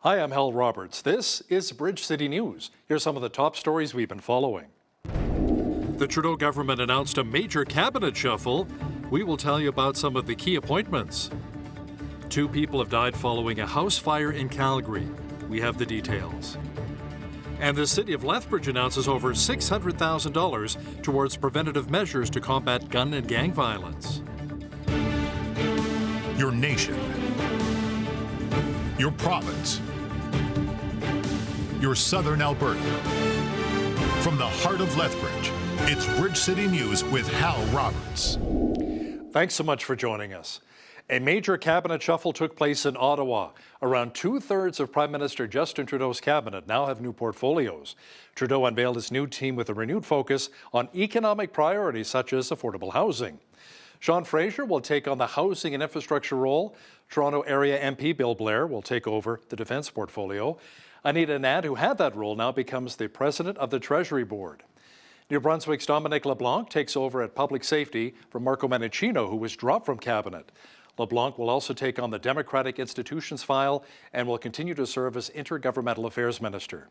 Hi, I'm Hal Roberts. This is Bridge City News. Here's some of the top stories we've been following. The Trudeau government announced a major cabinet shuffle. We will tell you about some of the key appointments. 2 people have died following a house fire in Calgary. We have the details. And the city of Lethbridge announces over $600,000 towards preventative measures to combat gun and gang violence. Your nation. Your province. Your southern Alberta. From the heart of Lethbridge, it's Bridge City News with Hal Roberts. Thanks so much for joining us. A major cabinet shuffle took place in Ottawa. Around 2/3 of Prime Minister Justin Trudeau's cabinet now have new portfolios. Trudeau unveiled his new team with a renewed focus on economic priorities such as affordable housing. Sean Fraser will take on the housing and infrastructure role. Toronto area MP Bill Blair will take over the defence portfolio. Anita Nadd, who had that role, now becomes the president of the Treasury Board. New Brunswick's Dominic LeBlanc takes over at Public Safety from Marco Mendicino, who was dropped from cabinet. LeBlanc will also take on the Democratic Institutions file and will continue to serve as Intergovernmental Affairs Minister.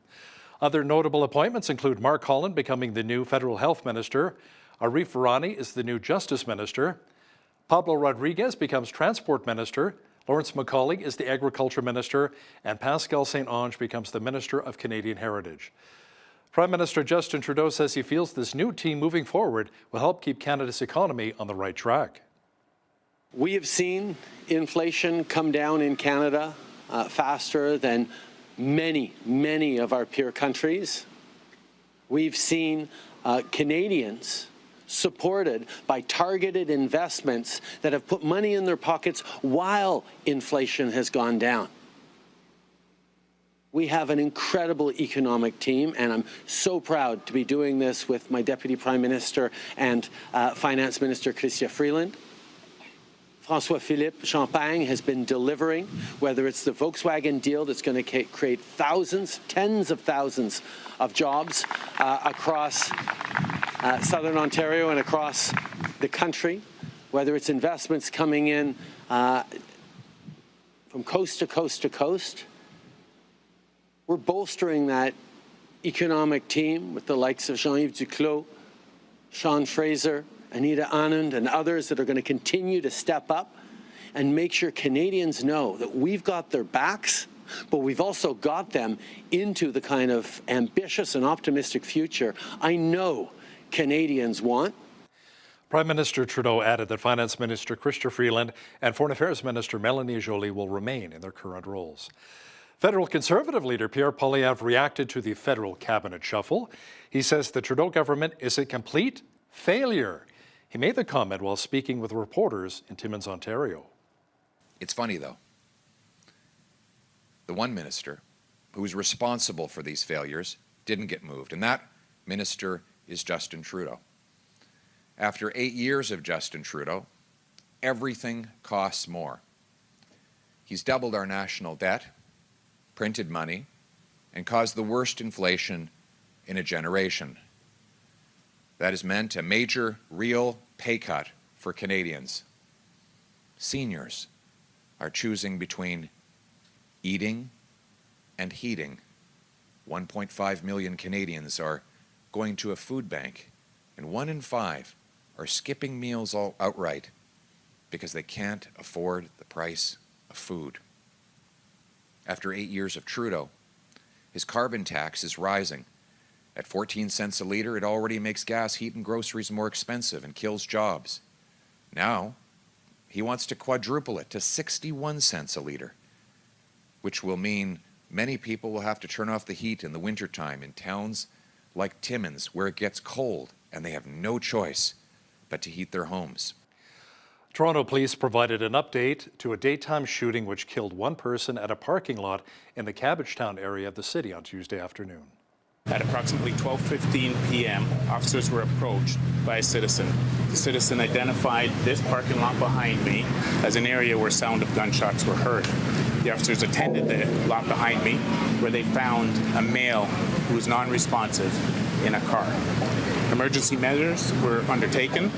Other notable appointments include Mark Holland becoming the new Federal Health Minister. Arif Virani is the new Justice Minister. Pablo Rodriguez becomes Transport Minister. Lawrence MacAulay is the Agriculture Minister, and Pascal St-Onge becomes the Minister of Canadian Heritage. Prime Minister Justin Trudeau says he feels this new team moving forward will help keep Canada's economy on the right track. We have seen inflation come down in Canada faster than many of our peer countries. We've seen Canadians supported by targeted investments that have put money in their pockets while inflation has gone down. We have an incredible economic team, and I'm so proud to be doing this with my Deputy Prime Minister and Finance Minister, Chrystia Freeland. François-Philippe Champagne has been delivering, whether it's the Volkswagen deal that's going to create thousands, tens of thousands of jobs across Southern Ontario and across the country, whether it's investments coming in from coast to coast to coast. We're bolstering that economic team with the likes of Jean-Yves Duclos, Sean Fraser, Anita Anand, and others that are going to continue to step up and make sure Canadians know that we've got their backs, but we've also got them into the kind of ambitious and optimistic future I know Canadians want. Prime Minister Trudeau added that Finance Minister Chrystia Freeland and Foreign Affairs Minister Mélanie Joly will remain in their current roles. Federal Conservative leader Pierre Poilievre reacted to the federal cabinet shuffle. He says the Trudeau government is a complete failure. He made the comment while speaking with reporters in Timmins, Ontario. It's funny, though. The one minister who is responsible for these failures didn't get moved, and that minister is Justin Trudeau. After 8 years of Justin Trudeau, everything costs more. He's doubled our national debt, printed money, and caused the worst inflation in a generation. That has meant a major real pay cut for Canadians. Seniors are choosing between eating and heating. 1.5 million Canadians are going to a food bank, and 1 in 5 are skipping meals outright because they can't afford the price of food. After 8 years of Trudeau, his carbon tax is rising. At 14 cents a litre, it already makes gas, heat, and groceries more expensive and kills jobs. Now, he wants to quadruple it to 61 cents a litre, which will mean many people will have to turn off the heat in the wintertime in towns like Timmins, where it gets cold and they have no choice but to heat their homes. Toronto police provided an update to a daytime shooting which killed 1 person at a parking lot in the Cabbagetown area of the city on Tuesday afternoon. At approximately 12:15 p.m., officers were approached by a citizen. The citizen identified this parking lot behind me as an area where sound of gunshots were heard. The officers attended the lot behind me, where they found a male who was non-responsive in a car. Emergency measures were undertaken,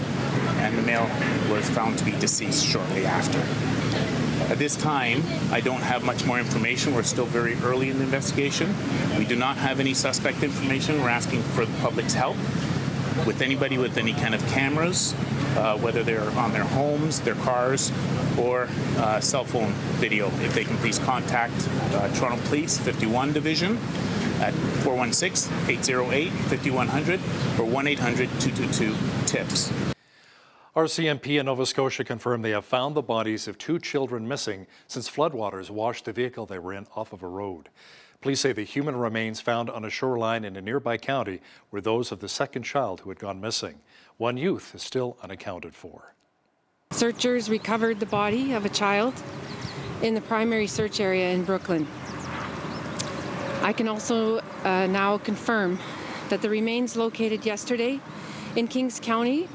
and the male was found to be deceased shortly after. At this time, I don't have much more information. We're still very early in the investigation. We do not have any suspect information. We're asking for the public's help with anybody with any kind of cameras, whether they're on their homes, their cars, or cell phone video. If they can please contact Toronto Police 51 Division at 416-808-5100 or 1-800-222-TIPS. RCMP in Nova Scotia confirmed they have found the bodies of 2 children missing since floodwaters washed the vehicle they were in off of a road. Police say the human remains found on a shoreline in a nearby county were those of the second child who had gone missing. One youth is still unaccounted for. Searchers recovered the body of a child in the primary search area in Brooklyn. I can also now confirm that the remains located yesterday in Kings County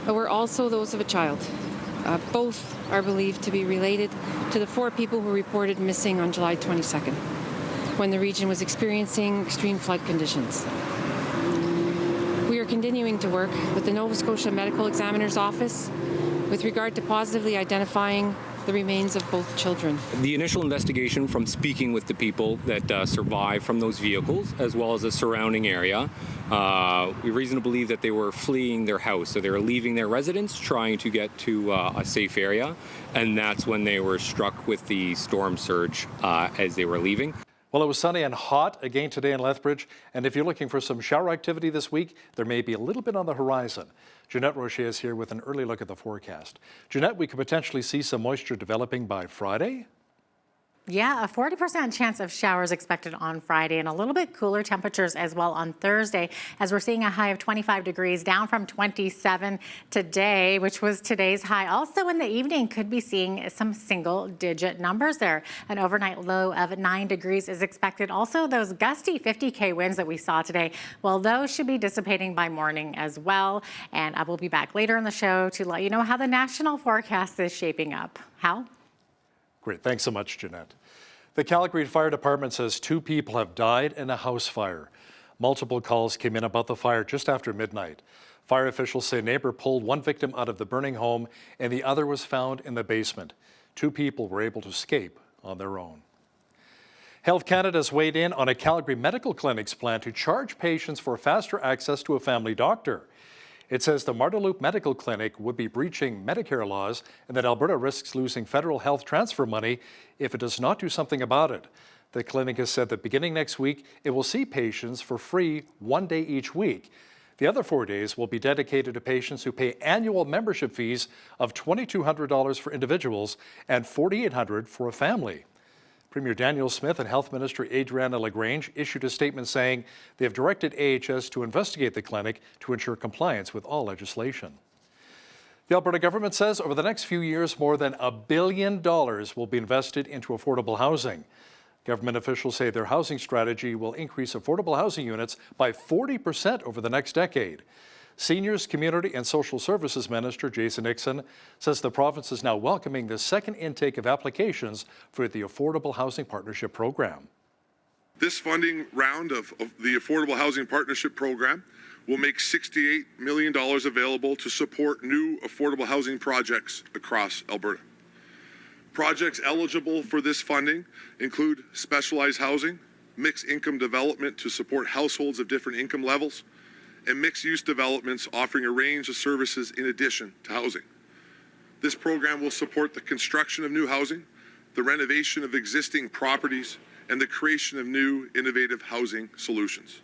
were also those of a child. Both are believed to be related to the 4 people who reported missing on July 22nd, when the region was experiencing extreme flood conditions. We are continuing to work with the Nova Scotia Medical Examiner's Office with regard to positively identifying the remains of both children. The initial investigation from speaking with the people that survived from those vehicles, as well as the surrounding area, we reason to believe that they were fleeing their house. So they were leaving their residence, trying to get to a safe area, and that's when they were struck with the storm surge as they were leaving. Well, it was sunny and hot again today in Lethbridge, and if you're looking for some shower activity this week, there may be a little bit on the horizon. Jeanette Rocher is here with an early look at the forecast. Jeanette, we could potentially see some moisture developing by Friday? Yeah, a 40% chance of showers expected on Friday and a little bit cooler temperatures as well on Thursday, as we're seeing a high of 25 degrees down from 27 today, which was today's high. Also in the evening, could be seeing some single digit numbers there. An overnight low of 9 degrees is expected. Also, those gusty 50K winds that we saw today, well, those should be dissipating by morning as well. And I will be back later in the show to let you know how the national forecast is shaping up. Hal? Great, thanks so much, Jeanette. The Calgary Fire Department says 2 people have died in a house fire. Multiple calls came in about the fire just after midnight. Fire officials say a neighbor pulled one victim out of the burning home and the other was found in the basement. 2 people were able to escape on their own. Health Canada has weighed in on a Calgary Medical Clinic's plan to charge patients for faster access to a family doctor. It says the Marda Loop Medical Clinic would be breaching Medicare laws and that Alberta risks losing federal health transfer money if it does not do something about it. The clinic has said that beginning next week, it will see patients for free 1 day each week. The other 4 days will be dedicated to patients who pay annual membership fees of $2,200 for individuals and $4,800 for a family. Premier Daniel Smith and Health Minister Adriana LaGrange issued a statement saying they have directed AHS to investigate the clinic to ensure compliance with all legislation. The Alberta government says over the next few years, more than $1 billion will be invested into affordable housing. Government officials say their housing strategy will increase affordable housing units by 40% over the next decade. Seniors, Community and Social Services Minister Jason Nixon says the province is now welcoming the second intake of applications for the Affordable Housing Partnership Program. This funding round of the Affordable Housing Partnership Program will make $68 million available to support new affordable housing projects across Alberta. Projects eligible for this funding include specialized housing, mixed income development to support households of different income levels, and mixed-use developments offering a range of services in addition to housing. This program will support the construction of new housing, the renovation of existing properties, and the creation of new innovative housing solutions.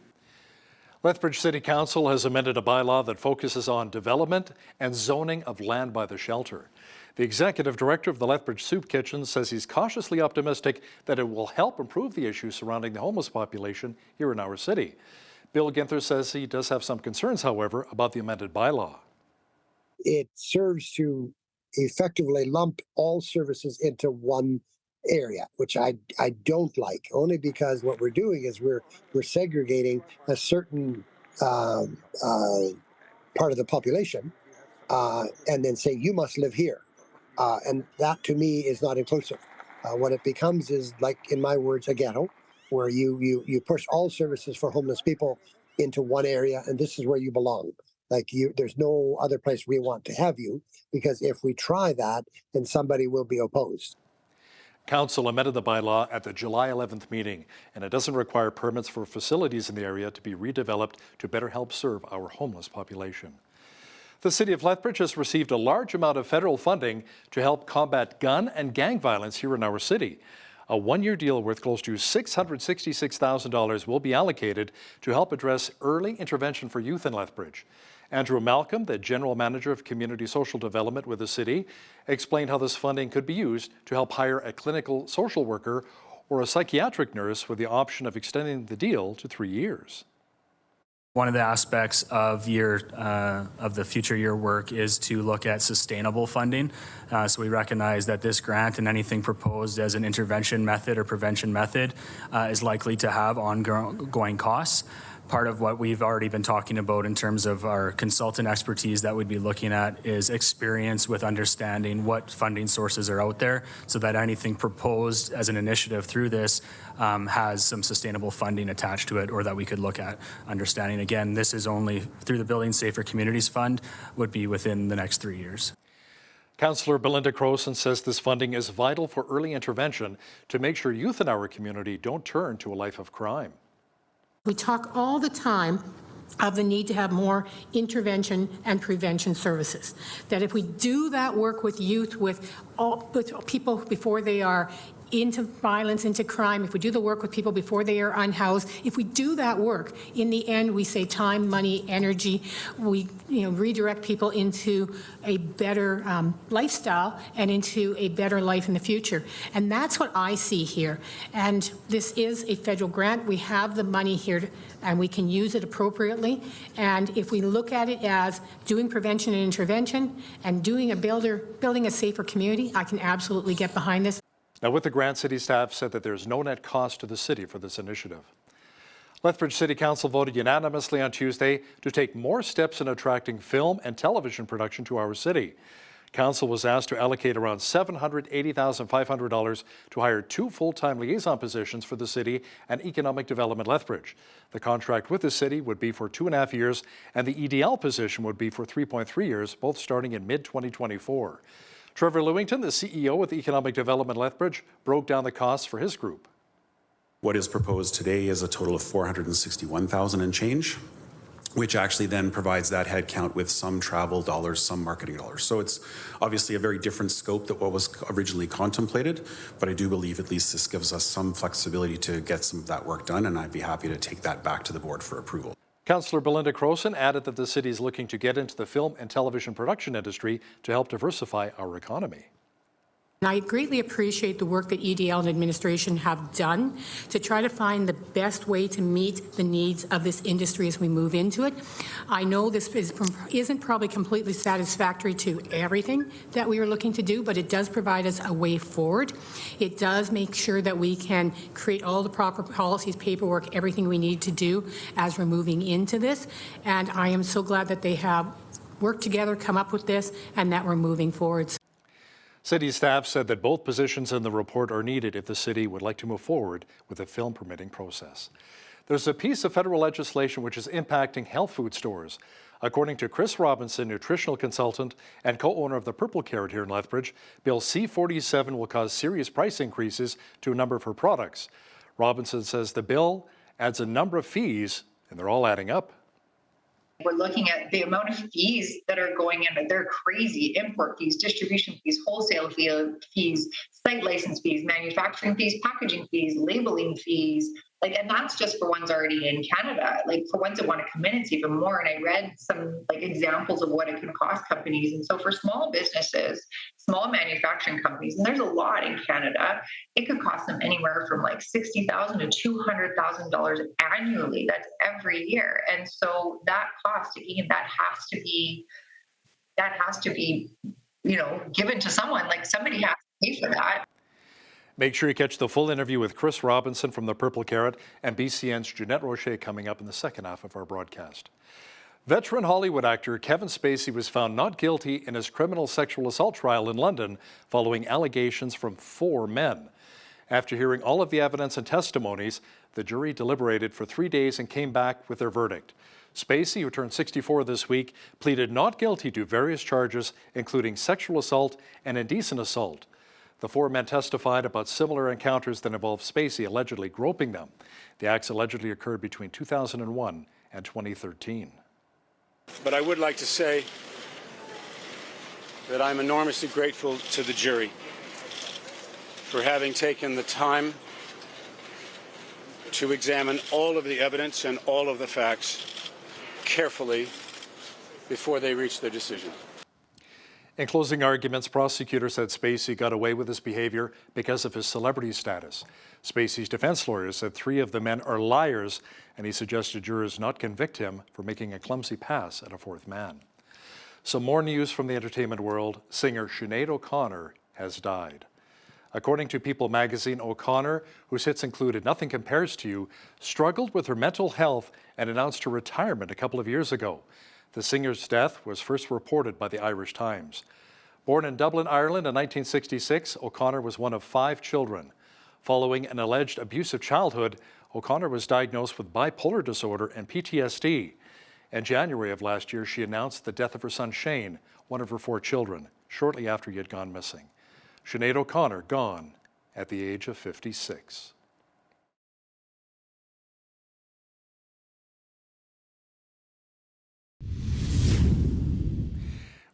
Lethbridge City Council has amended a bylaw that focuses on development and zoning of land by the shelter. The executive director of the Lethbridge Soup Kitchen says he's cautiously optimistic that it will help improve the issues surrounding the homeless population here in our city. Bill Ginther says he does have some concerns, however, about the amended bylaw. It serves to effectively lump all services into one area, which I don't like, only because what we're doing is we're segregating a certain part of the population and then say you must live here, and that to me is not inclusive. What it becomes is, like in my words, a ghetto, where you push all services for homeless people into one area, and this is where you belong. Like there's no other place we want to have you, because if we try that, then somebody will be opposed. Council amended the bylaw at the July 11th meeting, and it doesn't require permits for facilities in the area to be redeveloped to better help serve our homeless population. The City of Lethbridge has received a large amount of federal funding to help combat gun and gang violence here in our city. A one-year deal worth close to $666,000 will be allocated to help address early intervention for youth in Lethbridge. Andrew Malcolm, the General Manager of Community Social Development with the city, explained how this funding could be used to help hire a clinical social worker or a psychiatric nurse with the option of extending the deal to 3 years. One of the aspects of the future year work is to look at sustainable funding. So we recognize that this grant and anything proposed as an intervention method or prevention method is likely to have ongoing costs. Part of what we've already been talking about in terms of our consultant expertise that we'd be looking at is experience with understanding what funding sources are out there so that anything proposed as an initiative through this has some sustainable funding attached to it, or that we could look at understanding. Again, this is only through the Building Safer Communities Fund, would be within the next 3 years. Councillor Belinda Croson says this funding is vital for early intervention to make sure youth in our community don't turn to a life of crime. We talk all the time of the need to have more intervention and prevention services. That if we do that work with youth, with people before they are into violence, into crime, if we do the work with people before they are unhoused, if we do that work, in the end we save time, money, energy, we redirect people into a better lifestyle and into a better life in the future. And that's what I see here. And this is a federal grant. We have the money here and we can use it appropriately. And if we look at it as doing prevention and intervention and building a safer community, I can absolutely get behind this. Now, with the grant, city staff said that there's no net cost to the city for this initiative. Lethbridge City Council voted unanimously on Tuesday to take more steps in attracting film and television production to our city. Council was asked to allocate around $780,500 to hire 2 full-time liaison positions for the city and Economic Development Lethbridge. The contract with the city would be for 2.5 years, and the EDL position would be for 3.3 years, both starting in mid-2024. Trevor Lewington, the CEO with Economic Development Lethbridge, broke down the costs for his group. What is proposed today is a total of $461,000 and change, which actually then provides that headcount with some travel dollars, some marketing dollars. So it's obviously a very different scope than what was originally contemplated, but I do believe at least this gives us some flexibility to get some of that work done, and I'd be happy to take that back to the board for approval. Councillor Belinda Croson added that the city is looking to get into the film and television production industry to help diversify our economy. I greatly appreciate the work that EDL and administration have done to try to find the best way to meet the needs of this industry as we move into it. I know this isn't probably completely satisfactory to everything that we are looking to do, but it does provide us a way forward. It does make sure that we can create all the proper policies, paperwork, everything we need to do as we're moving into this. And I am so glad that they have worked together, come up with this, and that we're moving forward. City staff said that both positions in the report are needed if the city would like to move forward with the film permitting process. There's a piece of federal legislation which is impacting health food stores. According to Chris Robinson, nutritional consultant and co-owner of the Purple Carrot here in Lethbridge, Bill C-47 will cause serious price increases to a number of her products. Robinson says the bill adds a number of fees, and they're all adding up. We're looking at the amount of fees that are going in. They're crazy. Import fees, distribution fees, wholesale fees, site license fees, manufacturing fees, packaging fees, labeling fees. And that's just for ones already in Canada. For ones that want to come in, it's even more. And I read some examples of what it can cost companies. And so for small businesses, small manufacturing companies, and there's a lot in Canada, it could cost them anywhere from $60,000 to $200,000 annually. That's every year. And so that cost, again, that has to be, given to someone. Somebody has to pay for that. Make sure you catch the full interview with Chris Robinson from the Purple Carrot and BCN's Jeanette Rocher coming up in the second half of our broadcast. Veteran Hollywood actor Kevin Spacey was found not guilty in his criminal sexual assault trial in London following allegations from 4 men. After hearing all of the evidence and testimonies, the jury deliberated for 3 days and came back with their verdict. Spacey, who turned 64 this week, pleaded not guilty to various charges, including sexual assault and indecent assault. The four men testified about similar encounters that involved Spacey allegedly groping them. The acts allegedly occurred between 2001 and 2013. But I would like to say that I'm enormously grateful to the jury for having taken the time to examine all of the evidence and all of the facts carefully before they reach their decision. In closing arguments, prosecutors said Spacey got away with his behavior because of his celebrity status. Spacey's defense lawyers said three of the men are liars, and he suggested jurors not convict him for making a clumsy pass at a fourth man. Some more news from the entertainment world. Singer Sinead O'Connor has died. According to People magazine, O'Connor, whose hits included Nothing Compares to You, struggled with her mental health and announced her retirement a couple of years ago. The singer's death was first reported by the Irish Times. Born in Dublin, Ireland in 1966, O'Connor was one of 5 children. Following an alleged abusive childhood, O'Connor was diagnosed with bipolar disorder and PTSD. In January of last year, she announced the death of her son Shane, one of her 4 children, shortly after he had gone missing. Sinead O'Connor gone at the age of 56.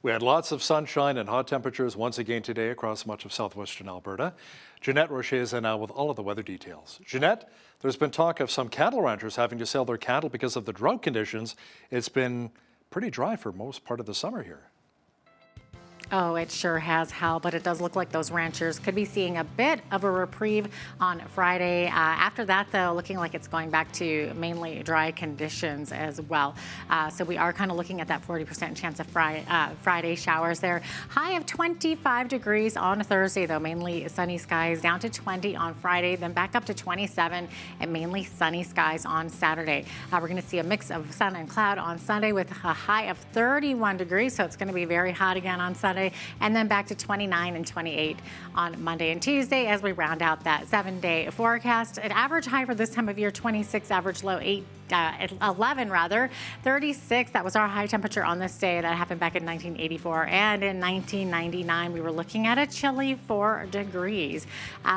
We had lots of sunshine and hot temperatures once again today across much of southwestern Alberta. Jeanette Rocher is in now with all of the weather details. Jeanette, there's been talk of some cattle ranchers having to sell their cattle because of the drought conditions. It's been pretty dry for most part of the summer here. Oh, it sure has, Hal, but it does look like those ranchers could be seeing a bit of a reprieve on Friday. After that, though, looking like it's going back to mainly dry conditions as well. So we are kind of looking at that 40% chance of Friday showers there. High of 25 degrees on Thursday, though, mainly sunny skies, down to 20 on Friday, then back up to 27 and mainly sunny skies on Saturday. We're going to see a mix of sun and cloud on Sunday with a high of 31 degrees, so it's going to be very hot again on Sunday. And then back to 29 and 28 on Monday and Tuesday as we round out that 7-day forecast. An average high for this time of year, 26, average low 11 rather, 36. That was our high temperature on this day. That happened back in 1984. And in 1999, we were looking at a chilly 4 degrees.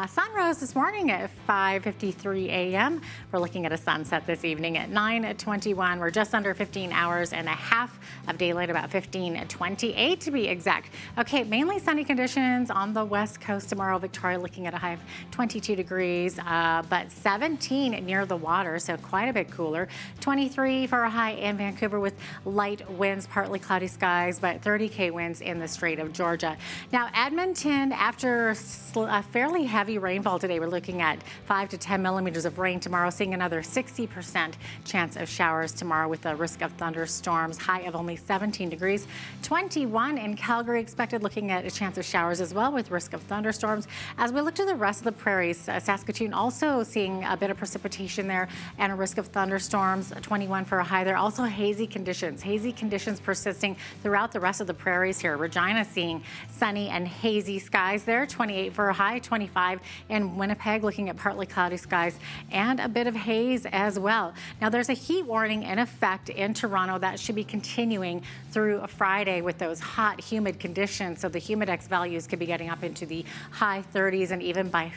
Sun rose this morning at 5:53 a.m. We're looking at a sunset this evening at 9:21. We're just under 15 hours and a half of daylight, about 15:28 to be exact. Okay, mainly sunny conditions on the west coast tomorrow. Victoria looking at a high of 22 degrees, but 17 near the water, so quite a bit cooler. 23 for a high in Vancouver with light winds, partly cloudy skies, but 30 winds in the Strait of Georgia. Now, Edmonton, after a fairly heavy rainfall today, we're looking at 5 to 10 millimeters of rain tomorrow, seeing another 60% chance of showers tomorrow with a risk of thunderstorms, high of only 17 degrees. 21 in Calgary expected, looking at a chance of showers as well with risk of thunderstorms. As we look to the rest of the prairies, Saskatoon also seeing a bit of precipitation there and a risk of thunderstorms, 21 for a high there. Also hazy conditions persisting throughout the rest of the prairies here. Regina seeing sunny and hazy skies there, 28 for a high, 25 in Winnipeg, looking at partly cloudy skies and a bit of haze as well. Now there's a heat warning in effect in Toronto that should be continuing through Friday with those hot, humid conditions. So the humidex values could be getting up into the high 30s, and even by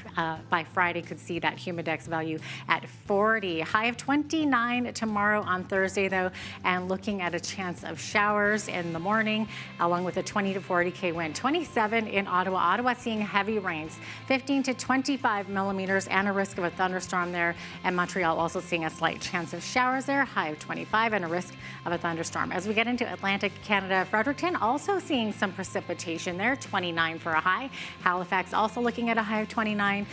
Friday could see that humidex value at 40. High of 29 tomorrow on Thursday, though, and looking at a chance of showers in the morning, along with a 20 to 40 wind. 27 in Ottawa. Ottawa seeing heavy rains, 15 to 25 millimeters, and a risk of a thunderstorm there. And Montreal also seeing a slight chance of showers there, high of 25, and a risk of a thunderstorm. As we get into Atlantic Canada, Fredericton also seeing some precipitation there, 29 for a high. Halifax also looking at a high of 29,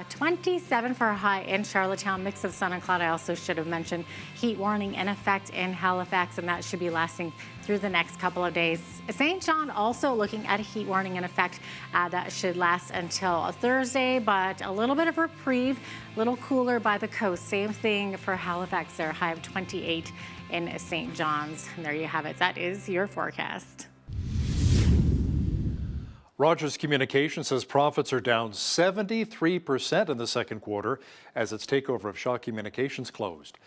27 for a high in Charlottetown, mix of sun and cloud. I also should have mentioned heat warning in effect in Halifax, and that should be lasting through the next couple of days. St. John also looking at a heat warning in effect that should last until Thursday, but a little bit of reprieve, a little cooler by the coast. Same thing for Halifax there, high of 28 in St. John's. And there you have it. That is your forecast. Rogers Communications says profits are down 73% in the second quarter as its takeover of Shaw Communications closed.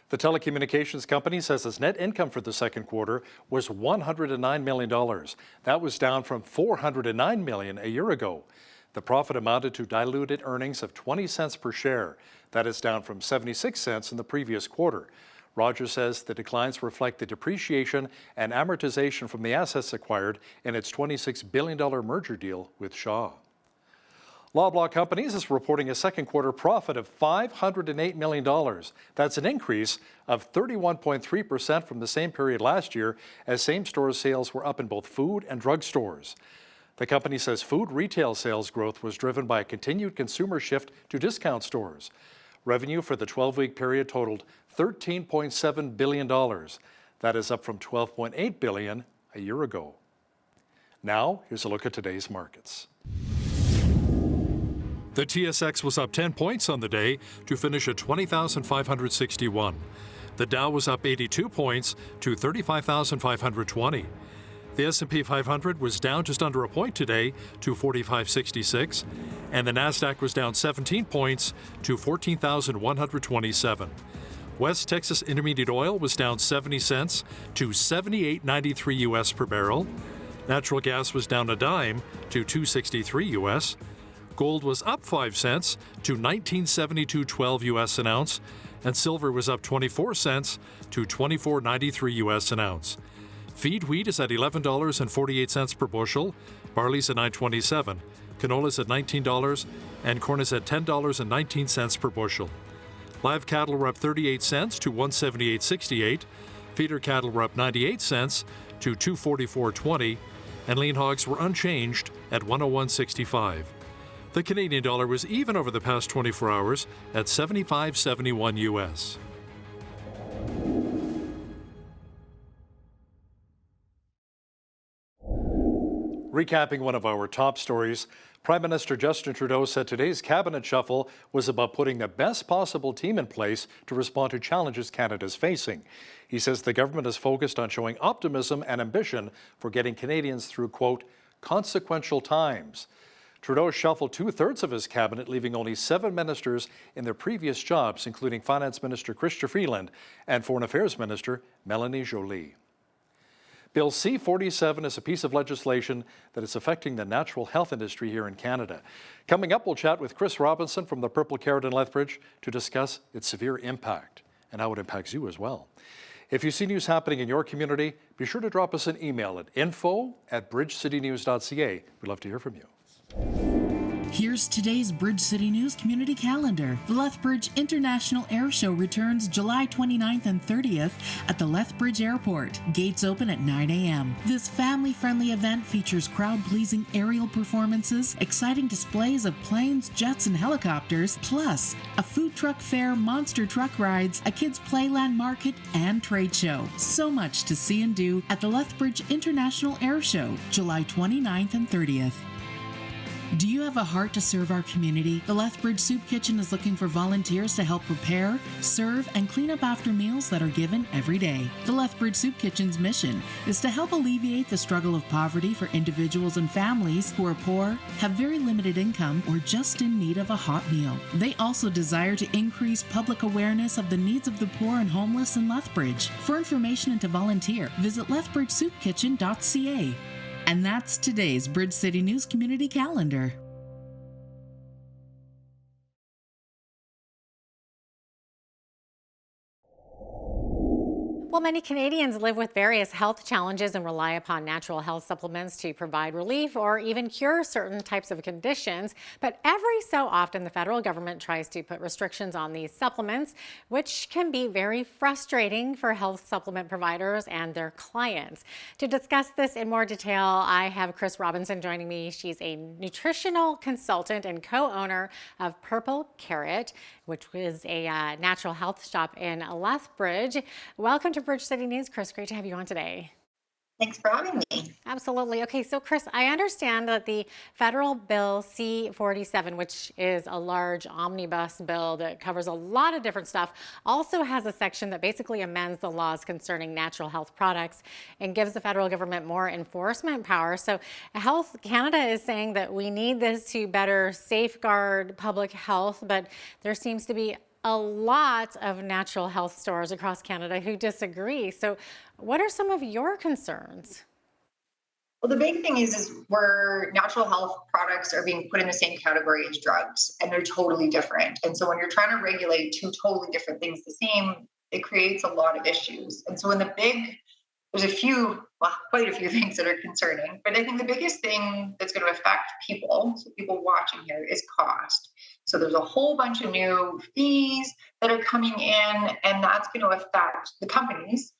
The telecommunications company says its net income for the second quarter was $109 million. That was down from $409 million a year ago. The profit amounted to diluted earnings of 20 cents per share. That is down from 76 cents in the previous quarter. Rogers says the declines reflect the depreciation and amortization from the assets acquired in its $26 billion merger deal with Shaw. Loblaw Companies is reporting a second quarter profit of $508 million. That's an increase of 31.3% from the same period last year, as same-store sales were up in both food and drug stores. The company says food retail sales growth was driven by a continued consumer shift to discount stores. Revenue for the 12-week period totaled $13.7 billion. That is up from $12.8 billion a year ago. Now, here's a look at today's markets. The TSX was up 10 points on the day to finish at 20,561. The Dow was up 82 points to 35,520. The S&P 500 was down just under a point today to 4566, and the Nasdaq was down 17 points to 14,127. West Texas Intermediate Oil was down 70 cents to 78.93 US per barrel. Natural gas was down a dime to 263 US. Gold was up 5 cents to 1972.12 US an ounce, and silver was up 24 cents to 24.93 US an ounce. Feed wheat is at $11.48 per bushel, barley's at $9.27, canola's at $19, and corn is at $10.19 per bushel. Live cattle were up 38 cents to 178.68, feeder cattle were up 98 cents to 244.20, and lean hogs were unchanged at 101.65. The Canadian dollar was even over the past 24 hours at 75.71 US. Recapping one of our top stories, Prime Minister Justin Trudeau said today's cabinet shuffle was about putting the best possible team in place to respond to challenges Canada is facing. He says the government is focused on showing optimism and ambition for getting Canadians through, quote, consequential times. Trudeau shuffled two-thirds of his cabinet, leaving only 7 ministers in their previous jobs, including Finance Minister Chrystia Freeland and Foreign Affairs Minister Melanie Joly. Bill C-47 is a piece of legislation that is affecting the natural health industry here in Canada. Coming up, we'll chat with Chris Robinson from the Purple Carrot in Lethbridge to discuss its severe impact and how it impacts you as well. If you see news happening in your community, be sure to drop us an email at info@bridgecitynews.ca. We'd love to hear from you. Here's today's Bridge City News community calendar. The Lethbridge International Air Show returns July 29th and 30th at the Lethbridge Airport. Gates open at 9 a.m. This family-friendly event features crowd-pleasing aerial performances, exciting displays of planes, jets, and helicopters, plus a food truck fair, monster truck rides, a kids' playland market, and trade show. So much to see and do at the Lethbridge International Air Show, July 29th and 30th. Do you have a heart to serve our community? The Lethbridge Soup Kitchen is looking for volunteers to help prepare, serve, and clean up after meals that are given every day. The Lethbridge Soup Kitchen's mission is to help alleviate the struggle of poverty for individuals and families who are poor, have very limited income, or just in need of a hot meal. They also desire to increase public awareness of the needs of the poor and homeless in Lethbridge. For information and to volunteer, visit lethbridgesoupkitchen.ca. And that's today's Bridge City News Community Calendar. Well, many Canadians live with various health challenges and rely upon natural health supplements to provide relief or even cure certain types of conditions. But every so often, the federal government tries to put restrictions on these supplements, which can be very frustrating for health supplement providers and their clients. To discuss this in more detail, I have Chris Robinson joining me. She's a nutritional consultant and co-owner of Purple Carrot, which is a natural health shop in Lethbridge. Welcome to Bridge City News, Chris. Great to have you on today. Thanks for having me. Absolutely. Okay, so Chris, I understand that the federal bill C-47, which is a large omnibus bill that covers a lot of different stuff, also has a section that basically amends the laws concerning natural health products and gives the federal government more enforcement power. So Health Canada is saying that we need this to better safeguard public health, but there seems to be a lot of natural health stores across Canada who disagree. So what are some of your concerns? Well, the big thing is where natural health products are being put in the same category as drugs, and they're totally different. And so when you're trying to regulate two totally different things the same, it creates a lot of issues. And so there's quite a few things that are concerning, but I think the biggest thing that's going to affect people, so people watching here, is cost. So there's a whole bunch of new fees that are coming in, and that's going to affect the companies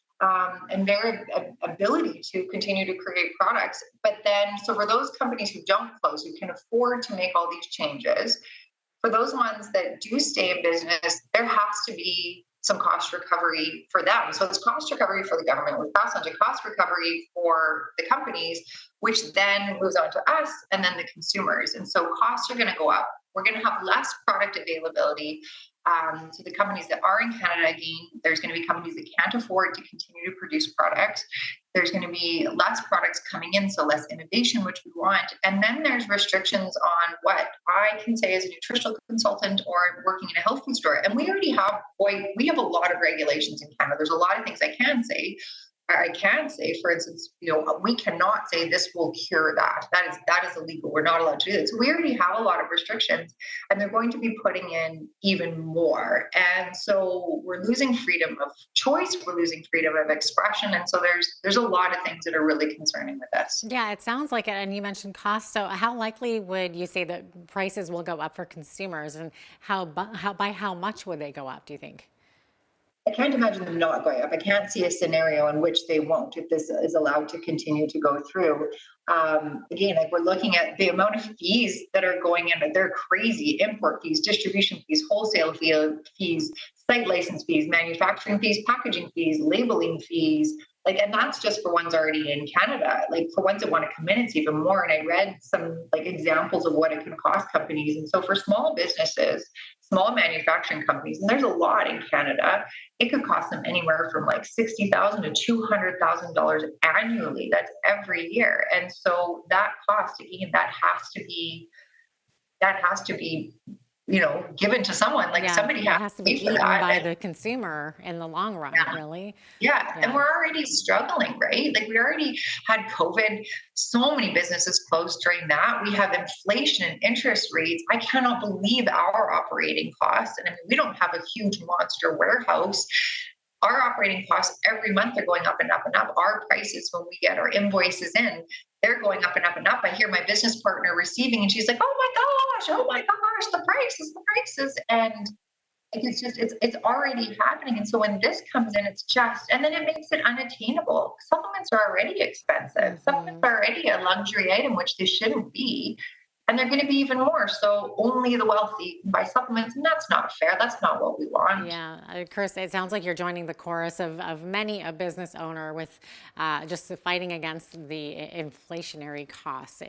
and their ability to continue to create products. But then, so for those companies who don't close, who can afford to make all these changes, for those ones that do stay in business, there has to be some cost recovery for them. So it's cost recovery for the government, which pass on to cost recovery for the companies, which then moves on to us and then the consumers. And so costs are going to go up. We're going to have less product availability. So the companies that are in Canada, again, there's going to be companies that can't afford to continue to produce products. There's going to be less products coming in, so less innovation, which we want. And then there's restrictions on what I can say as a nutritional consultant or working in a health food store. And we already have a lot of regulations in Canada. There's a lot of things I can say, for instance, we cannot say this will cure that. That is illegal. We're not allowed to do that. So we already have a lot of restrictions, and they're going to be putting in even more. And so we're losing freedom of choice. We're losing freedom of expression. And so there's a lot of things that are really concerning with this. Yeah, it sounds like it. And you mentioned costs. So how likely would you say that prices will go up for consumers, and by how much would they go up, do you think? I can't imagine them not going up. I can't see a scenario in which they won't if this is allowed to continue to go through. Again, we're looking at the amount of fees that are going in. They're crazy. Import fees, distribution fees, wholesale fees, site license fees, manufacturing fees, packaging fees, labeling fees. And that's just for ones already in Canada. For ones that want to come in, it's even more. And I read some examples of what it can cost companies. And so for small businesses, small manufacturing companies, and there's a lot in Canada, it could cost them anywhere from $60,000 to $200,000 annually. That's every year. And so that cost, again, that has to be given to someone. Somebody has to be eaten by the consumer in the long run, really. Yeah. And we're already struggling, right? We already had COVID. So many businesses closed during that. We have inflation and interest rates. I cannot believe our operating costs. And we don't have a huge monster warehouse. Our operating costs every month are going up and up and up. Our prices, when we get our invoices in, they're going up and up and up. I hear my business partner receiving, and she's like, oh my gosh, the prices. And it's already happening. And so when this comes in, and then it makes it unattainable. Supplements are already expensive. Supplements are already a luxury item, which they shouldn't be. And they're going to be even more. So only the wealthy can buy supplements, and that's not fair. That's not what we want. Yeah, Chris, it sounds like you're joining the chorus of many a business owner with just fighting against the inflationary costs.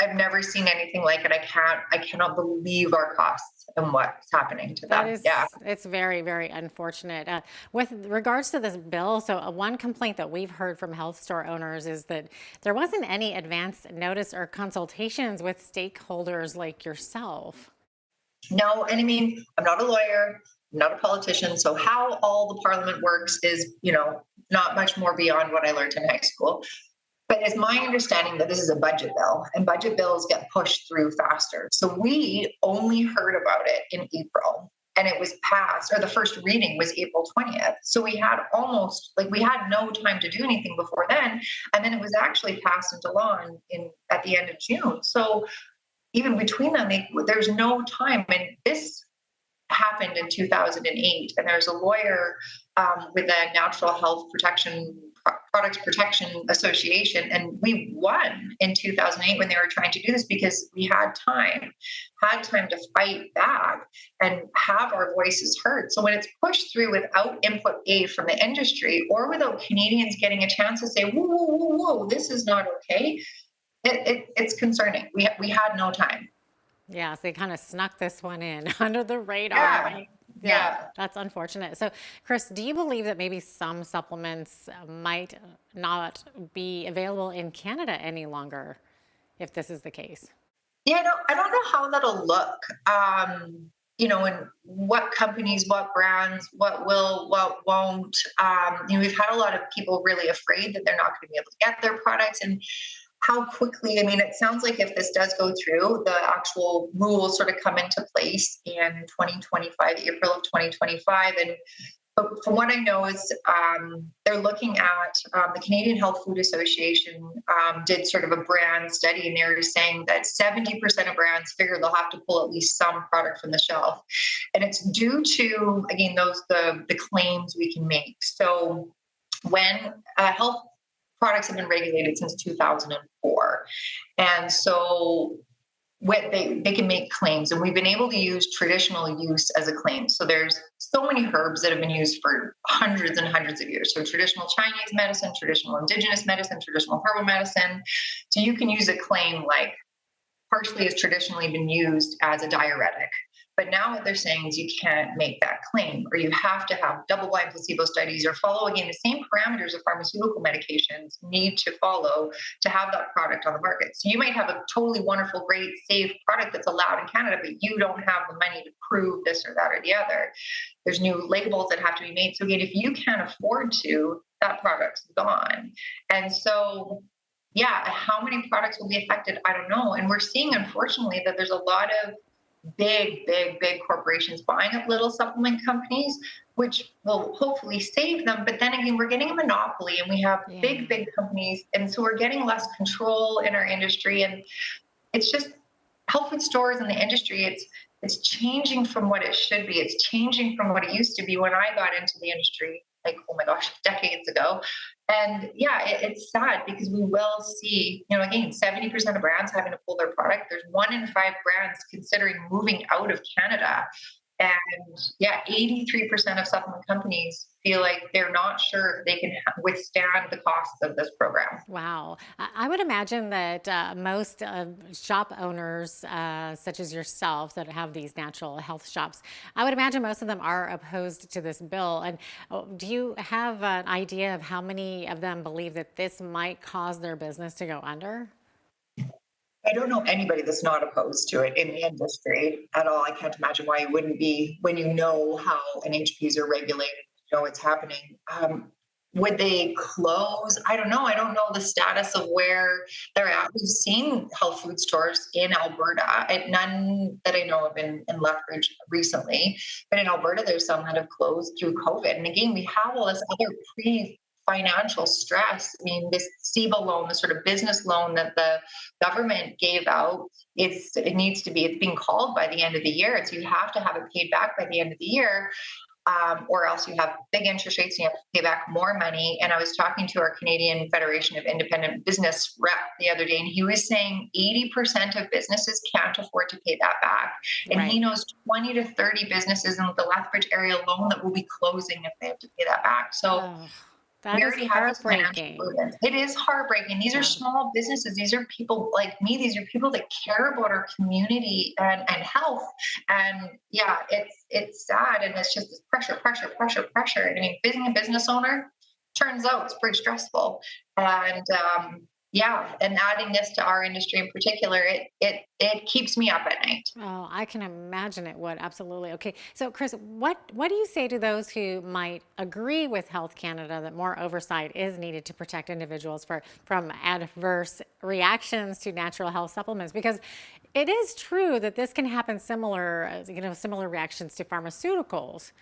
I've never seen anything like it. I cannot believe our costs and what's happening to them. It's very, very unfortunate. With regards to this bill, so one complaint that we've heard from health store owners is that there wasn't any advance notice or consultations with stakeholders like yourself. No, and I'm not a lawyer, I'm not a politician, so how all the parliament works is, not much more beyond what I learned in high school. But it's my understanding that this is a budget bill, and budget bills get pushed through faster. So we only heard about it in April, and it was passed, or the first reading was April 20th. So we had we had no time to do anything before then. And then it was actually passed into law at the end of June. So even between them, there's no time. And this happened in 2008. And there's a lawyer with the Natural Health Products Protection Association, and we won in 2008 when they were trying to do this because we had time to fight back and have our voices heard. So when it's pushed through without input from the industry, or without Canadians getting a chance to say, whoa, this is not okay, it's concerning. We had no time. Yeah, so they kind of snuck this one in under the radar. Yeah, that's unfortunate. So, Chris, do you believe that maybe some supplements might not be available in Canada any longer if this is the case? Yeah, I don't know how that'll look. and what companies, what brands, what will, what won't. We've had a lot of people really afraid that they're not going to be able to get their products, and how quickly. It sounds like if this does go through, the actual rules sort of come into place in 2025, April of 2025. But from what I know is they're looking at the Canadian Health Food Association did sort of a brand study, and they're saying that 70% of brands figure they'll have to pull at least some product from the shelf. And it's due to, again, the claims we can make. So when health products have been regulated since 2004. And so what they can make claims, and we've been able to use traditional use as a claim. So there's so many herbs that have been used for hundreds and hundreds of years. So traditional Chinese medicine, traditional indigenous medicine, traditional herbal medicine. So you can use a claim like parsley has traditionally been used as a diuretic. But now what they're saying is you can't make that claim, or you have to have double-blind placebo studies or follow, again, the same parameters of pharmaceutical medications need to follow to have that product on the market. So you might have a totally wonderful, great, safe product that's allowed in Canada, but you don't have the money to prove this or that or the other. There's new labels that have to be made. So again, if you can't afford to, that product's gone. And so how many products will be affected? I don't know. And we're seeing, unfortunately, that there's a lot of big corporations buying up little supplement companies, which will hopefully save them. But then again, we're getting a monopoly, and we have big companies. And so we're getting less control in our industry. And it's just health food stores in the industry. It's changing from what it should be. It's changing from what it used to be when I got into the industry, like, oh my gosh, decades ago. And it's sad because we will see, again, 70% of brands having to pull their product. There's 1 in 5 brands considering moving out of Canada. And 83% of supplement companies feel like they're not sure if they can withstand the costs of this program. Wow. I would imagine that most shop owners, such as yourself, that have these natural health shops, I would imagine most of them are opposed to this bill. And do you have an idea of how many of them believe that this might cause their business to go under? I don't know anybody that's not opposed to it in the industry at all. I can't imagine why you wouldn't be when you know how NHPs are regulated, it's happening. Would they close? I don't know. I don't know the status of where they're at. We've seen health food stores in Alberta, none that I know of in Lethbridge recently, but in Alberta, there's some that have closed through COVID. And again, we have all this other financial stress. This SIBA loan, the sort of business loan that the government gave out, it's being called by the end of the year. So you have to have it paid back by the end of the year. Or else you have big interest rates and you have to pay back more money. And I was talking to our Canadian Federation of Independent Business rep the other day, and he was saying 80% of businesses can't afford to pay that back. And he knows 20 to 30 businesses in the Lethbridge area alone that will be closing if they have to pay that back. So that is heartbreaking. It is heartbreaking. These are small businesses. These are people like me. These are people that care about our community and health. And it's sad. And it's just this pressure. And being a business owner, turns out it's pretty stressful. And and adding this to our industry in particular, it keeps me up at night. Oh, I can imagine it would. Absolutely. Okay. So Chris, what do you say to those who might agree with Health Canada that more oversight is needed to protect individuals from adverse reactions to natural health supplements? Because it is true that this can happen similar reactions to pharmaceuticals.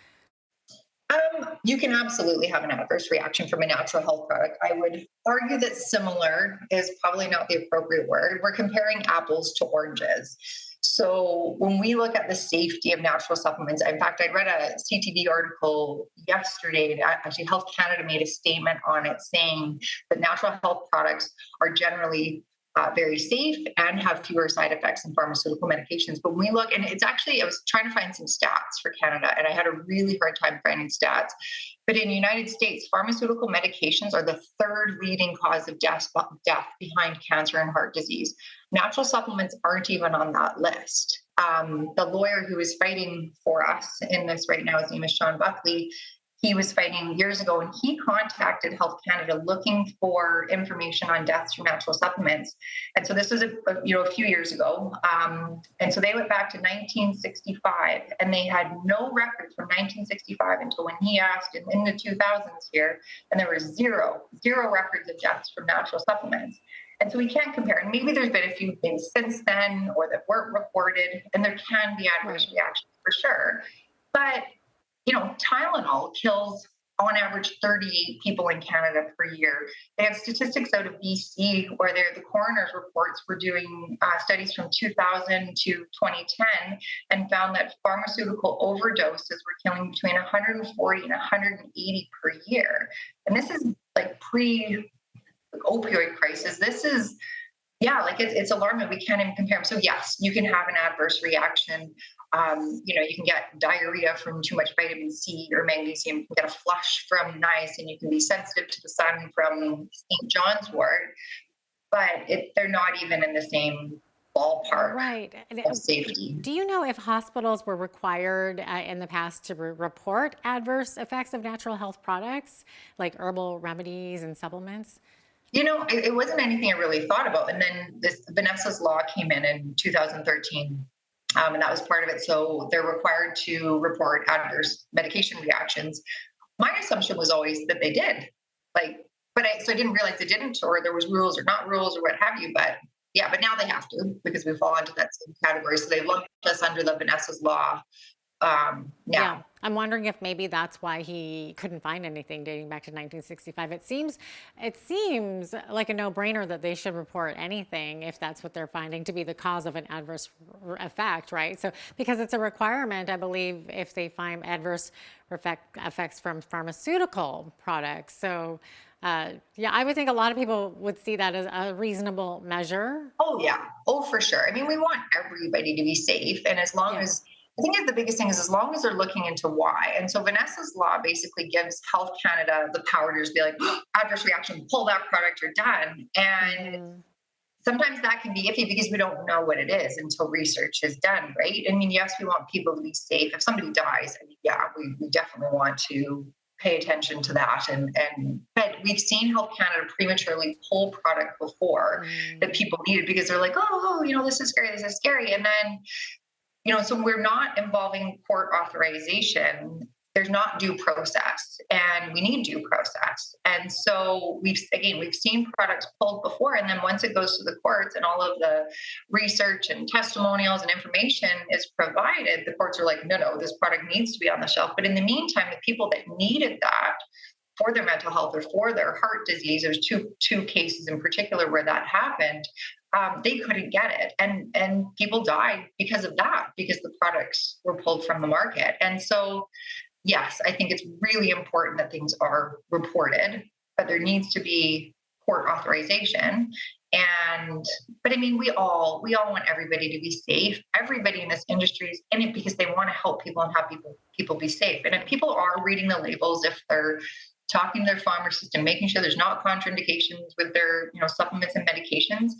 You can absolutely have an adverse reaction from a natural health product. I would argue that similar is probably not the appropriate word. We're comparing apples to oranges. So when we look at the safety of natural supplements, in fact, I read a CTV article yesterday. Actually, Health Canada made a statement on it saying that natural health products are generally very safe and have fewer side effects than pharmaceutical medications. But when we look, and it's actually, I was trying to find some stats for Canada, and I had a really hard time finding stats. But in the United States, pharmaceutical medications are the 3rd leading cause of death behind cancer and heart disease. Natural supplements aren't even on that list. The lawyer who is fighting for us in this right now, his name is Sean Buckley. he was fighting years ago, and he contacted Health Canada looking for information on deaths from natural supplements. And so this was a few years ago. And so they went back to 1965, and they had no records from 1965 until when he asked in the 2000s here, and there were zero records of deaths from natural supplements. And so we can't compare. And maybe there's been a few things since then or that weren't reported, and there can be adverse reactions for sure. But Tylenol kills on average 38 people in Canada per year. They have statistics out of BC where the coroner's reports were doing studies from 2000 to 2010 and found that pharmaceutical overdoses were killing between 140 and 180 per year. And this is like pre-opioid crisis. This is, it's alarming. We can't even compare them. So yes, you can have an adverse reaction. You can get diarrhea from too much vitamin C or magnesium. You can get a flush from niacin. You can be sensitive to the sun from St. John's wort, but they're not even in the same ballpark of safety. Do you know if hospitals were required in the past to report adverse effects of natural health products like herbal remedies and supplements? It wasn't anything I really thought about. And then this Vanessa's law came in 2013. And that was part of it. So they're required to report adverse medication reactions. My assumption was always that they did. So I didn't realize they didn't, or there was rules or not rules or what have you. But now they have to, because we fall into that same category. So they lumped us under the Vanessa's law. Yeah, I'm wondering if maybe that's why he couldn't find anything dating back to 1965. It seems like a no-brainer that they should report anything if that's what they're finding to be the cause of an adverse effect, right? So because it's a requirement, I believe, if they find adverse effects from pharmaceutical products. So I would think a lot of people would see that as a reasonable measure. Oh yeah, for sure. I mean, we want everybody to be safe, and as long as I think the biggest thing is as long as they're looking into why. And so Vanessa's law basically gives Health Canada the power to just be like, adverse reaction, pull that product, you're done. And sometimes that can be iffy because we don't know what it is until research is done, right? I mean, yes, we want people to be safe. If somebody dies, we definitely want to pay attention to that. But we've seen Health Canada prematurely pull product before that people needed because they're like, this is scary. And then so we're not involving court authorization. There's not due process, and we need due process. And so we've seen products pulled before, and then once it goes to the courts and all of the research and testimonials and information is provided, the courts are like, no, this product needs to be on the shelf. But in the meantime, the people that needed that for their mental health or for their heart disease, there's two cases in particular where that happened. They couldn't get it. And people died because of that, because the products were pulled from the market. And so, yes, I think it's really important that things are reported, but there needs to be court authorization. But I mean, we all want everybody to be safe. Everybody in this industry is in it because they want to help people and have people be safe. And if people are reading the labels, if they're talking to their pharmacist and making sure there's not contraindications with their supplements and medications,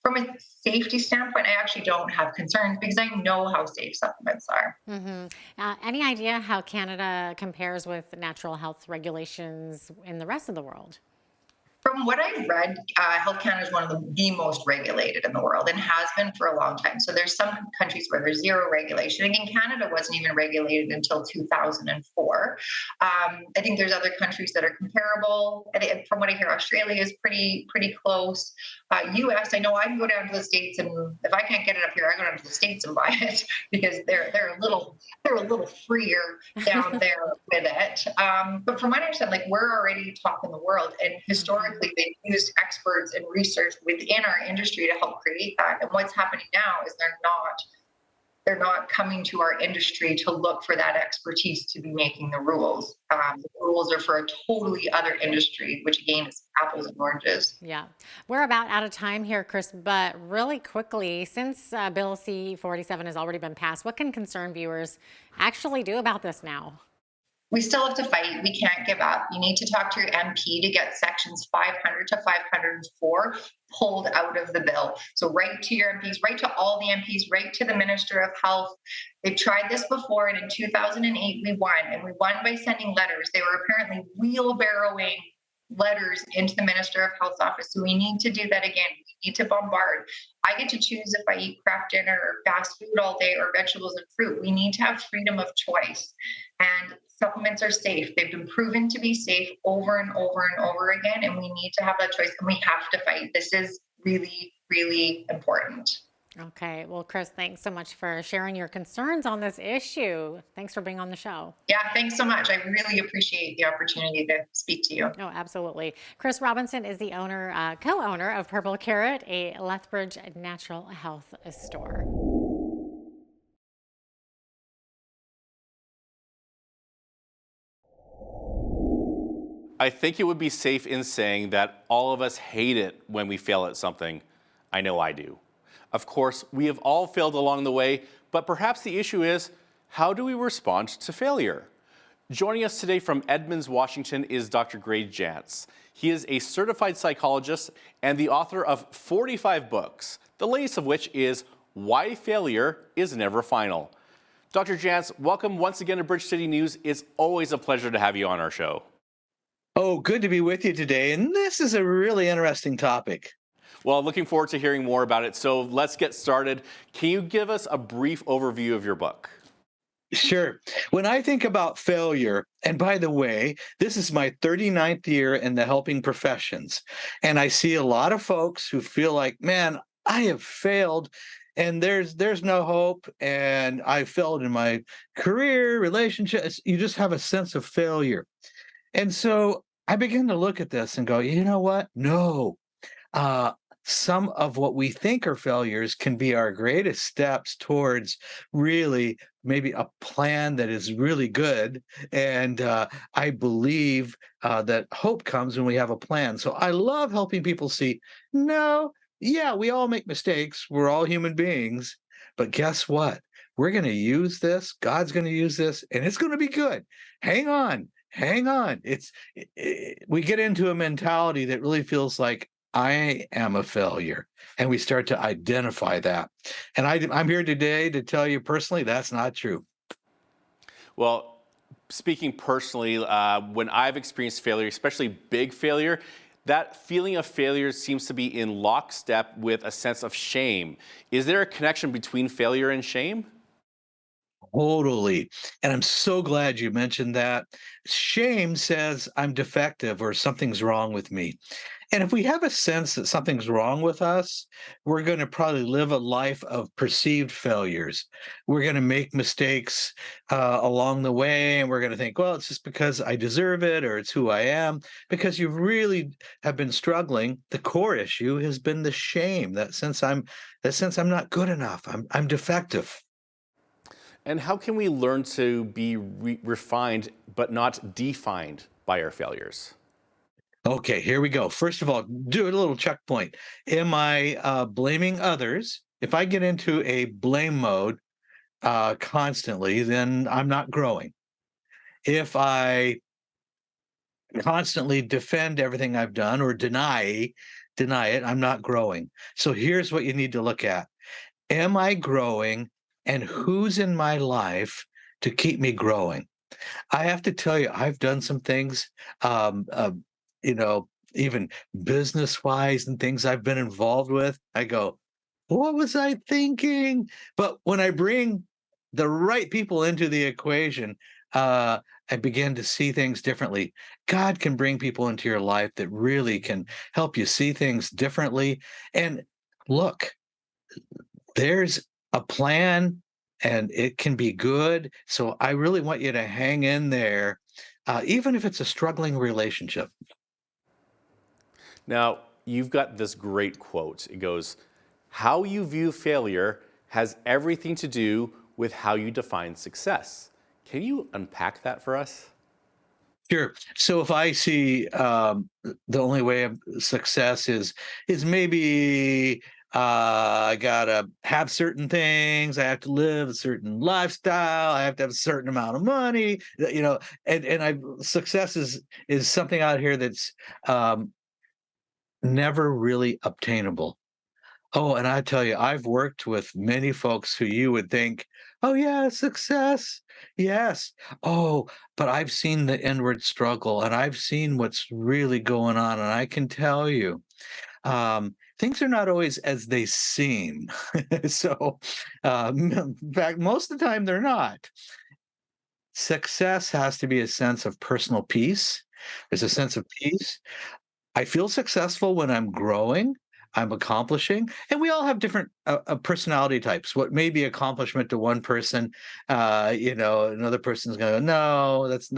from a safety standpoint, I actually don't have concerns because I know how safe supplements are. Any idea how Canada compares with natural health regulations in the rest of the world? From what I've read, Health Canada is one of the most regulated in the world and has been for a long time. So there's some countries where there's zero regulation. Again, Canada wasn't even regulated until 2004. I think there's other countries that are comparable. And from what I hear, Australia is pretty close. U.S., I know I can go down to the States, and if I can't get it up here, I go down to the States and buy it because they're a little freer down there with it. But from what I understand, we're already top in the world, and historically they've used experts and research within our industry to help create that. And what's happening now is they're not coming to our industry to look for that expertise to be making the rules. The rules are for a totally other industry, which again is apples and oranges. Yeah. We're about out of time here, Chris, but really quickly, since Bill C-47 has already been passed, what can concerned viewers actually do about this now? we still have to fight. We can't give up. You need to talk to your MP to get sections 500 to 504 pulled out of the bill. So write to your MPs, write to all the MPs, write to the Minister of Health. They've tried this before, and in 2008 we won, and we won by sending letters. They were apparently wheelbarrowing letters into the Minister of Health's office. So we need to do that again. We need to bombard. I get to choose if I eat craft dinner or fast food all day or vegetables and fruit. We need to have freedom of choice. And supplements are safe. They've been proven to be safe over and over and over again. And we need to have that choice, and we have to fight. This is really, really important. Okay. Well, Chris, thanks so much for sharing your concerns on this issue. Thanks for being on the show. Yeah, thanks so much. I really appreciate the opportunity to speak to you. No, absolutely. Chris Robinson is the owner, co-owner of Purple Carrot, a Lethbridge natural health store. I think it would be safe in saying that all of us hate it when we fail at something. I know I do. Of course, we have all failed along the way, but perhaps the issue is, how do we respond to failure? Joining us today from Edmonds, Washington is Dr. Greg Jantz. He is a certified psychologist and the author of 45 books, the latest of which is Why Failure is Never Final. Dr. Jantz, welcome once again to Bridge City News. It's always a pleasure to have you on our show. Oh, good to be with you today. And this is a really interesting topic. Well, looking forward to hearing more about it. So let's get started. Can you give us a brief overview of your book? Sure. When I think about failure, and by the way, this is my 39th year in the helping professions, and I see a lot of folks who feel like, man, I have failed and there's no hope, and I failed in my career, relationships. You just have a sense of failure. And so I begin to look at this and go, you know what? No. Some of what we think are failures can be our greatest steps towards really maybe a plan that is really good. And I believe that hope comes when we have a plan. So I love helping people see, no, yeah, we all make mistakes. We're all human beings. But guess what? We're going to use this. God's going to use this, and it's going to be good. Hang on. Hang on. We get into a mentality that really feels like I am a failure, and we start to identify that. And I'm here today to tell you personally that's not true. Well, speaking personally, when I've experienced failure, especially big failure, that feeling of failure seems to be in lockstep with a sense of shame. Is there a connection between failure and shame? Totally. And I'm so glad you mentioned that. Shame says I'm defective or something's wrong with me. And if we have a sense that something's wrong with us, we're going to probably live a life of perceived failures. We're going to make mistakes along the way, and we're going to think, well, it's just because I deserve it, or it's who I am. Because you really have been struggling. The core issue has been the shame, that sense I'm not good enough. I'm defective. And how can we learn to be refined but not defined by our failures? Okay, here we go. First of all, do a little checkpoint. Am I blaming others? If I get into a blame mode constantly, then I'm not growing. If I constantly defend everything I've done or deny it, I'm not growing. So here's what you need to look at. Am I growing, and who's in my life to keep me growing? I have to tell you, I've done some things, even business-wise and things I've been involved with. I go, what was I thinking? But when I bring the right people into the equation, I begin to see things differently. God can bring people into your life that really can help you see things differently. And look, there's a plan, and it can be good. So I really want you to hang in there, even if it's a struggling relationship. Now, you've got this great quote. It goes, how you view failure has everything to do with how you define success. Can you unpack that for us? Sure. So if I see the only way of success is maybe I gotta have certain things. I have to live a certain lifestyle. I have to have a certain amount of money. And success is something out here that's um, never really obtainable. Oh, and I tell you, I've worked with many folks who you would think, oh, yeah, success. Yes. Oh, but I've seen the inward struggle and I've seen what's really going on. And I can tell you, things are not always as they seem. So, in fact, most of the time they're not. Success has to be a sense of personal peace. There's a sense of peace. I feel successful when I'm growing, I'm accomplishing, and we all have different personality types. What may be accomplishment to one person, another person's going to go, no, that's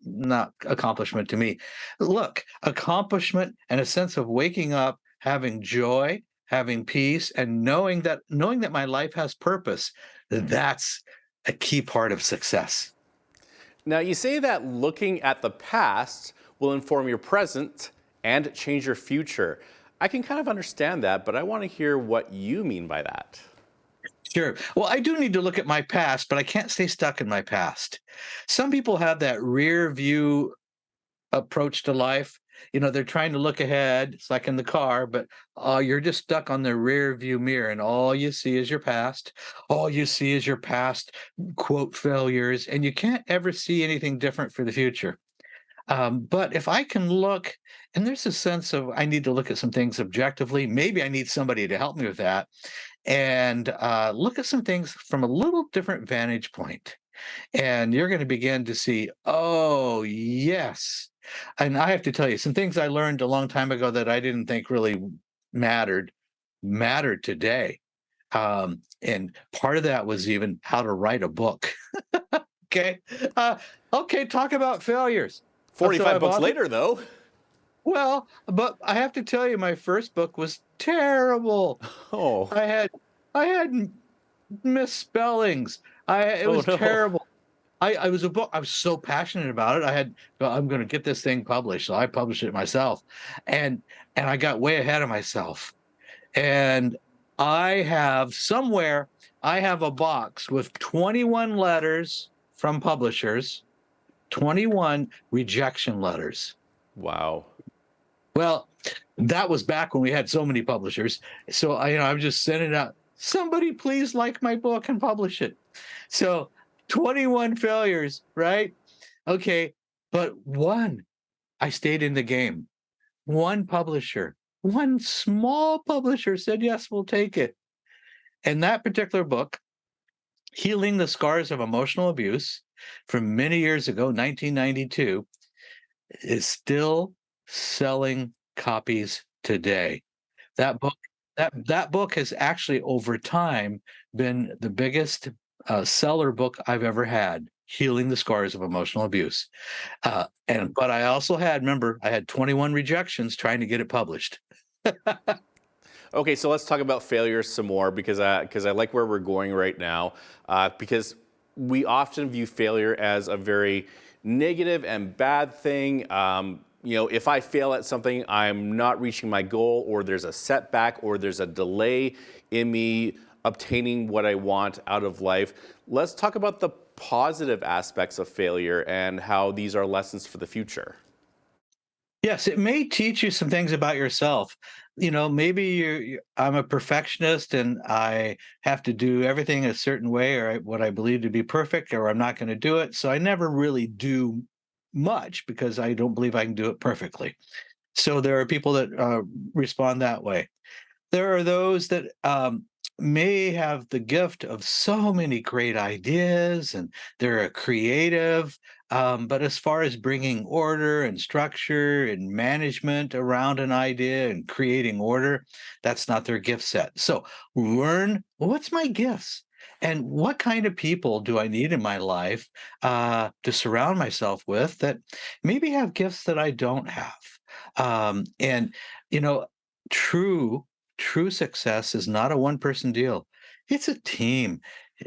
not accomplishment to me. Look, accomplishment and a sense of waking up, having joy, having peace, and knowing that my life has purpose. That's a key part of success. Now, you say that looking at the past will inform your present and change your future. I can kind of understand that, but I want to hear what you mean by that. Sure. Well, I do need to look at my past, but I can't stay stuck in my past. Some people have that rear view approach to life. They're trying to look ahead. It's like in the car, but you're just stuck on the rear view mirror, and all you see is your past. All you see is your past, quote, failures, and you can't ever see anything different for the future. But if I can look, and there's a sense of I need to look at some things objectively, maybe I need somebody to help me with that, and look at some things from a little different vantage point. And you're going to begin to see, oh, yes. And I have to tell you, some things I learned a long time ago that I didn't think really mattered today. And part of that was even how to write a book. Okay. Okay, talk about failures. 45 books later, though. Well, but I have to tell you, my first book was terrible. Oh. I had misspellings. It was terrible. I was a book. I was so passionate about it. I'm going to get this thing published, so I published it myself, and I got way ahead of myself. And I have a box with 21 letters from publishers, 21 rejection letters. Wow. Well, that was back when we had so many publishers. So I was just sending out, somebody please like my book and publish it. So 21 failures, right? Okay, but I stayed in the game. One small publisher said, yes, we'll take it. And that particular book, Healing the Scars of Emotional Abuse, from many years ago, 1992, is still selling copies today. That book has actually over time been the biggest seller book I've ever had, Healing the Scars of Emotional Abuse. But I also had 21 rejections trying to get it published. Okay, so let's talk about failures some more because I like where we're going right now. Because we often view failure as a very negative and bad thing. If I fail at something, I'm not reaching my goal, or there's a setback, or there's a delay in me obtaining what I want out of life. Let's talk about the positive aspects of failure and how these are lessons for the future. Yes, it may teach you some things about yourself. Maybe I'm a perfectionist and I have to do everything a certain way, or what I believe to be perfect, or I'm not going to do it. So I never really do much because I don't believe I can do it perfectly. So there are people that respond that way. There are those that may have the gift of so many great ideas and they're a creative, but as far as bringing order and structure and management around an idea and creating order, that's not their gift set. So learn, what's my gifts? And what kind of people do I need in my life to surround myself with that maybe have gifts that I don't have? True success is not a one-person deal. It's a team.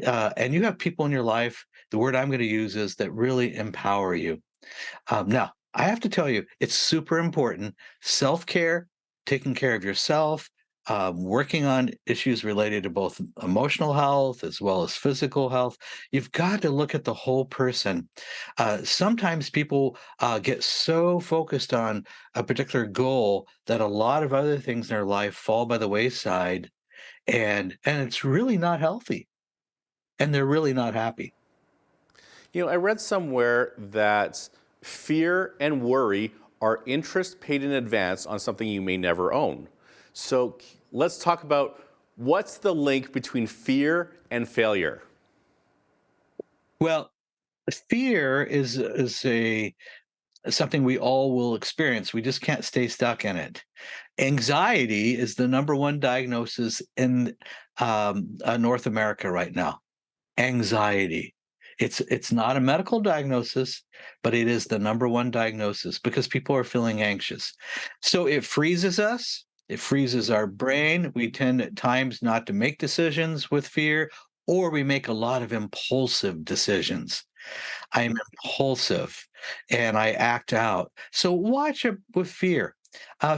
And you have people in your life, the word I'm going to use is that really empower you. Now, I have to tell you, it's super important. Self-care, taking care of yourself, working on issues related to both emotional health as well as physical health. You've got to look at the whole person. Sometimes people get so focused on a particular goal that a lot of other things in their life fall by the wayside, and it's really not healthy, and they're really not happy. You know, I read somewhere that fear and worry are interest paid in advance on something you may never own. So let's talk about what's the link between fear and failure. Well, fear is something we all will experience. We just can't stay stuck in it. Anxiety is the number one diagnosis in North America right now. Anxiety. It's not a medical diagnosis, but it is the number one diagnosis because people are feeling anxious. So it freezes us. It freezes our brain. We tend at times not to make decisions with fear, or we make a lot of impulsive decisions. I'm impulsive and I act out. So watch it with fear.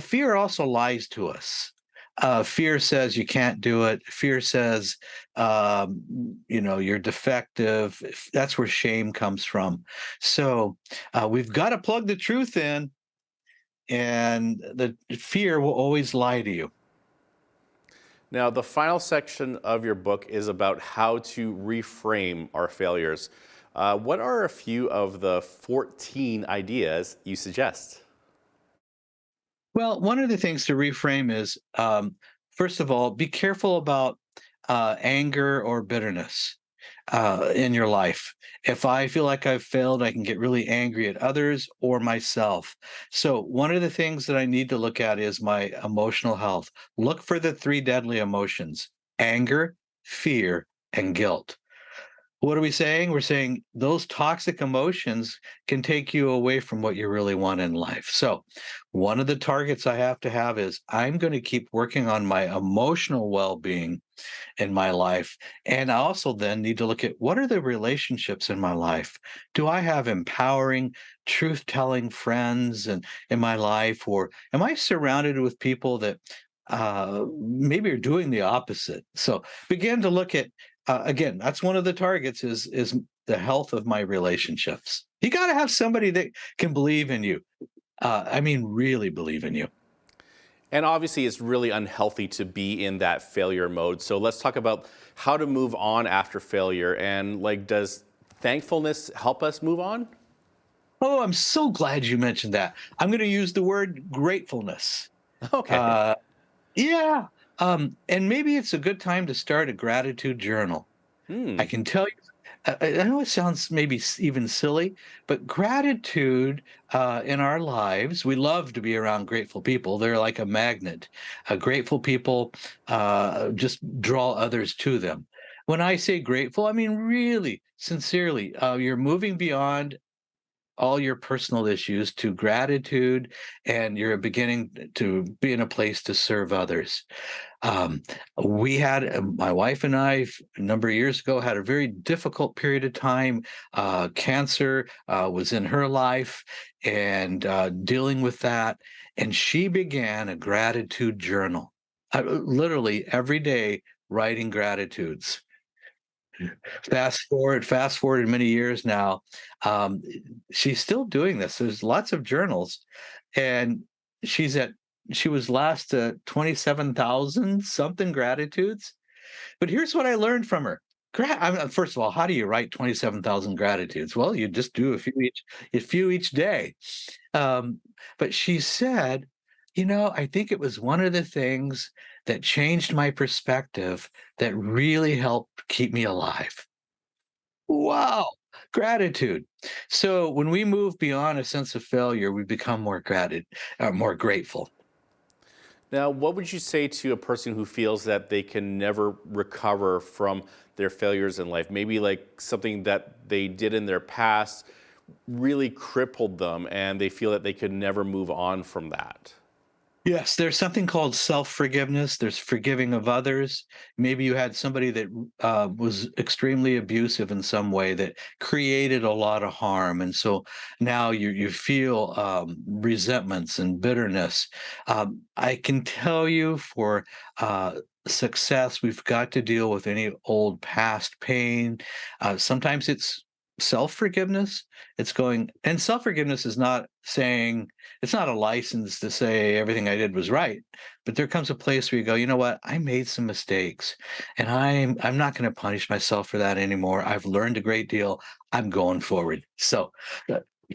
Fear also lies to us. Fear says you can't do it. Fear says, you're defective. That's where shame comes from. So we've got to plug the truth in, and the fear will always lie to you. Now, the final section of your book is about how to reframe our failures. What are a few of the 14 ideas you suggest? Well, one of the things to reframe is, first of all, be careful about anger or bitterness in your life. If I feel like I've failed, I can get really angry at others or myself. So one of the things that I need to look at is my emotional health. Look for the 3 deadly emotions: anger, fear, and guilt. What are we saying? We're saying those toxic emotions can take you away from what you really want in life. So, one of the targets I have to have is I'm going to keep working on my emotional well being in my life. And I also then need to look at what are the relationships in my life? Do I have empowering, truth telling friends in my life? Or am I surrounded with people that maybe are doing the opposite? So, begin to look at again, that's one of the targets is the health of my relationships. You got to have somebody that can believe in you. Really believe in you. And obviously, it's really unhealthy to be in that failure mode. So let's talk about how to move on after failure. And does thankfulness help us move on? Oh, I'm so glad you mentioned that. I'm going to use the word gratefulness. Okay. Yeah. And maybe it's a good time to start a gratitude journal. I can tell you, I know it sounds maybe even silly, but gratitude in our lives, we love to be around grateful people. They're like a magnet. Grateful people just draw others to them. When I say grateful, I mean really, sincerely. You're moving beyond all your personal issues to gratitude, and you're beginning to be in a place to serve others. We had my wife and I a number of years ago had a very difficult period of time. Cancer was in her life, and dealing with that, and she began a gratitude journal. Literally every day writing gratitudes. Fast forward many years now, um, she's still doing this. There's lots of journals, and she's at she was last at 27,000 something gratitudes. But here's what I learned from her. First of all, how do you write 27,000 gratitudes? Well, you just do a few each day. But she said, I think it was one of the things that changed my perspective that really helped keep me alive. Wow, gratitude. So when we move beyond a sense of failure, we become more grateful. Now, what would you say to a person who feels that they can never recover from their failures in life? Maybe something that they did in their past really crippled them and they feel that they could never move on from that. Yes, there's something called self-forgiveness. There's forgiving of others. Maybe you had somebody that was extremely abusive in some way that created a lot of harm, and so now you feel resentments and bitterness. I can tell you for success, we've got to deal with any old past pain. Sometimes it's self-forgiveness. It's going, and self-forgiveness is not saying, it's not a license to say everything I did was right, but there comes a place where you go, you know what, I made some mistakes, and I'm not going to punish myself for that anymore. I've learned a great deal. I'm going forward. So,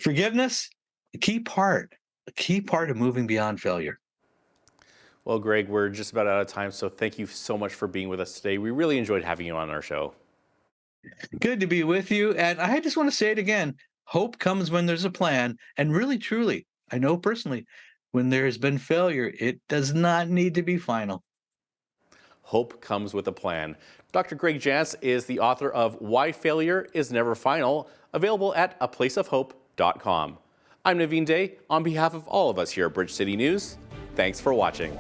forgiveness, a key part of moving beyond failure. Well, Greg, we're just about out of time, so thank you so much for being with us today. We really enjoyed having you on our show. Good to be with you, and I just want to say it again. Hope comes when there's a plan, and really, truly, I know personally, when there has been failure, it does not need to be final. Hope comes with a plan. Dr. Greg Jantz is the author of Why Failure is Never Final, available at aplaceofhope.com. I'm Naveen Day. On behalf of all of us here at Bridge City News, thanks for watching.